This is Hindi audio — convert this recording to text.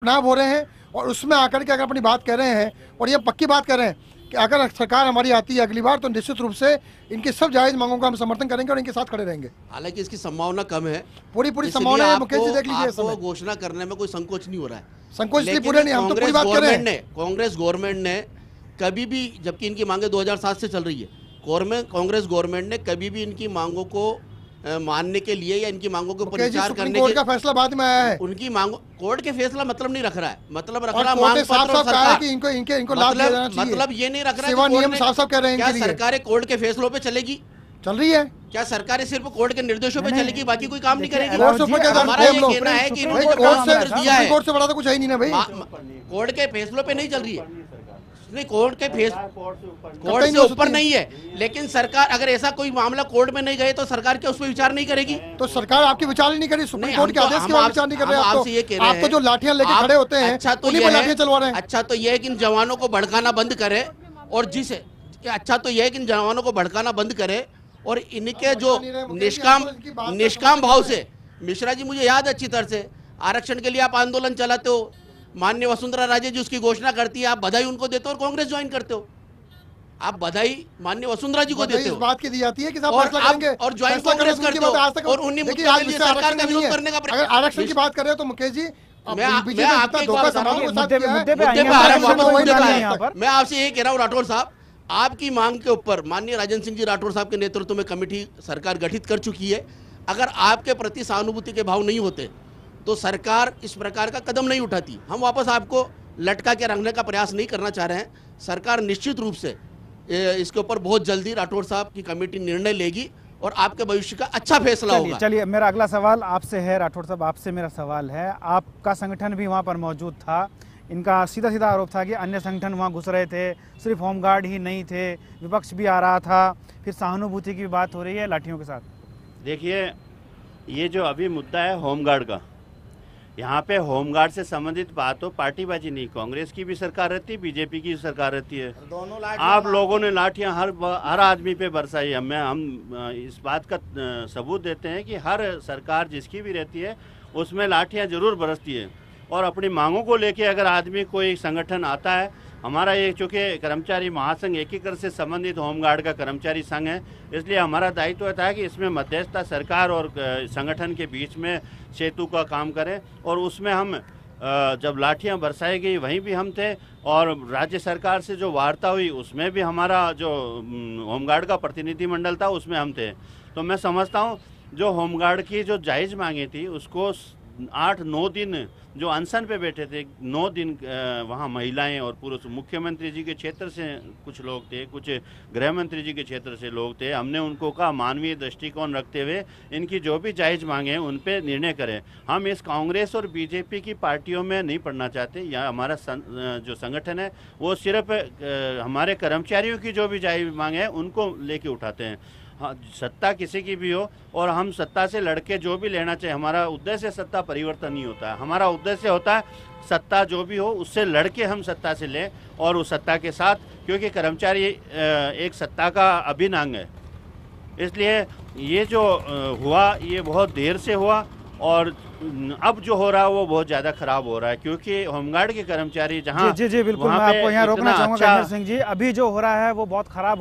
चुनाव हो रहे हैं और उसमें आकर के अगर अपनी बात कर रहे हैं और ये पक्की बात कर रहे हैं कि अगर सरकार हमारी आती है अगली बार तो निश्चित रूप से इनकी सब जायज मांगों का हम समर्थन करेंगे और इनके साथ खड़े रहेंगे। हालांकि इसकी संभावना कम है, पूरी इसलिए संभावना है। मुकेश जी देख लीजिए, आपको घोषणा करने में कोई संकोच नहीं हो रहा है। संकोच नहीं, पूरे नहीं, हम तो पूरी बात कर रहे हैं। कांग्रेस गवर्नमेंट ने कभी भी, जबकि इनकी मांगे 2007 से चल रही है, कांग्रेस गवर्नमेंट ने कभी भी इनकी मांगों को मानने के लिए या इनकी मांगों के ऊपर विचार करने कोर्ट का फैसला बाद में आया है। उनकी मांगों, कोर्ट के फैसला मतलब नहीं रख रहा है, मतलब रख रहा मांग पत्र और सरकार कि इनको लाभ दिया जाना चाहिए। मतलब ये नहीं रख रहा सेवा नियम साफ-साफ कह रहे हैं। क्या सरकारें कोर्ट के फैसलों पे चलेगी? चल रही है। क्या सरकारें सिर्फ कोर्ट के निर्देशों पे चलेगी, बाकी कोई काम नहीं करेगी? हमारा ये कहना है कि कोर्ट से बड़ा तो कुछ है ही नहीं ना भाई। कोर्ट के फैसलों पे नहीं चल रही है, नहीं कोर्ट के कोर्ट से ऊपर नहीं है, लेकिन सरकार अगर ऐसा कोई मामला कोर्ट में नहीं गए तो सरकार क्या उस पर विचार नहीं करेगी? तो सरकार आपकी विचार ही नहीं करी, सुप्रीम कोर्ट के आदेश के बाद विचार नहीं कर रहे हैं। आपसे ये कह रहे हैं, आप तो जो लाठियां लेके खड़े होते हैं, अच्छा तो ये लाठियां चलवा रहे हैं। अच्छा तो यह है कि इन जवानों को भड़काना बंद करे और अच्छा तो यह है कि इन जवानों को भड़काना बंद करे और इनके जो निष्काम भाव से, मिश्रा जी मुझे याद अच्छी तरह से, आरक्षण के लिए आप आंदोलन चलाते हो, माननीय वसुंधरा राजे जी उसकी घोषणा करती है, आप बधाई उनको देते हो और कांग्रेस ज्वाइन करते हो। आप बधाई माननीय वसुंधरा जी को देते हो, इस बात की दी जाती है कि साहब फैसला करेंगे और ज्वाइन कांग्रेस करते हो और उन्हीं मुद्दों के लिए सरकार का विरोध करने का। अगर आरक्षण की बात करें तो मुकेश जी मैं आपसे ये कह रहा हूँ राठौर साहब, आपकी मांग के ऊपर माननीय राजेंद्र सिंह जी राठौर साहब के नेतृत्व में कमेटी सरकार गठित कर चुकी है। अगर आपके प्रति सहानुभूति के भाव नहीं होते तो सरकार इस प्रकार का कदम नहीं उठाती। हम वापस आपको लटका के रखने का प्रयास नहीं करना चाह रहे हैं। सरकार निश्चित रूप से इसके ऊपर बहुत जल्दी राठौर साहब की कमेटी निर्णय लेगी और आपके भविष्य का अच्छा फैसला होगा। चलिए मेरा अगला सवाल आपसे है राठौर साहब, आपसे मेरा सवाल है, आपका संगठन भी वहाँ पर मौजूद था, इनका सीधा सीधा आरोप था कि अन्य संगठन वहाँ घुस रहे थे, सिर्फ होमगार्ड ही नहीं थे, विपक्ष भी आ रहा था, फिर सहानुभूति की बात हो रही है लाठियों के साथ। देखिए ये जो अभी मुद्दा है होमगार्ड का, यहाँ पे होमगार्ड से संबंधित बात हो, पार्टीबाजी नहीं, कांग्रेस की भी सरकार रहती है, बीजेपी की सरकार रहती है। आप लोगों ने लाठियाँ हर आदमी पे बरसाई। हम इस बात का सबूत देते हैं कि हर सरकार जिसकी भी रहती है उसमें लाठियाँ जरूर बरसती है। और अपनी मांगों को लेके अगर आदमी कोई संगठन आता है, हमारा ये चूँकि कर्मचारी महासंघ एकीकरण से संबंधित होमगार्ड का कर्मचारी संघ है, इसलिए हमारा दायित्व था कि इसमें मध्यस्थता सरकार और संगठन के बीच में सेतु का काम करें। और उसमें हम जब लाठियां बरसाई गई वहीं भी हम थे और राज्य सरकार से जो वार्ता हुई उसमें भी हमारा जो होमगार्ड का प्रतिनिधिमंडल था उसमें हम थे। तो मैं समझता हूँ जो होमगार्ड की जो जायज़ मांगे थी उसको 8-9 दिन जो अनशन पे बैठे थे, 9 दिन वहाँ महिलाएं और पुरुष, मुख्यमंत्री जी के क्षेत्र से कुछ लोग थे, कुछ गृह मंत्री जी के क्षेत्र से लोग थे, हमने उनको कहा मानवीय दृष्टिकोण रखते हुए इनकी जो भी जायज़ मांगे हैं उन पे निर्णय करें। हम इस कांग्रेस और बीजेपी की पार्टियों में नहीं पड़ना चाहते। या हमारा जो संगठन है वो सिर्फ हमारे कर्मचारियों की जो भी जायज़ मांगे हैं उनको लेके उठाते हैं। हाँ, सत्ता किसी की भी हो और हम सत्ता से लड़के जो भी लेना चाहिए, हमारा उद्देश्य सत्ता परिवर्तन नहीं होता है, हमारा उद्देश्य होता है सत्ता जो भी हो उससे लड़के हम सत्ता से लें और उस सत्ता के साथ, क्योंकि कर्मचारी एक सत्ता का अभिन्न अंग है। इसलिए ये जो हुआ ये बहुत देर से हुआ और अब जो हो रहा है वो बहुत ज़्यादा खराब हो रहा है, क्योंकि होमगार्ड के कर्मचारी जहाँ जी बिल्कुल, मैं आपको यहाँ रोकना चाहूँगा सिंह जी, अभी जो हो रहा है वो बहुत खराब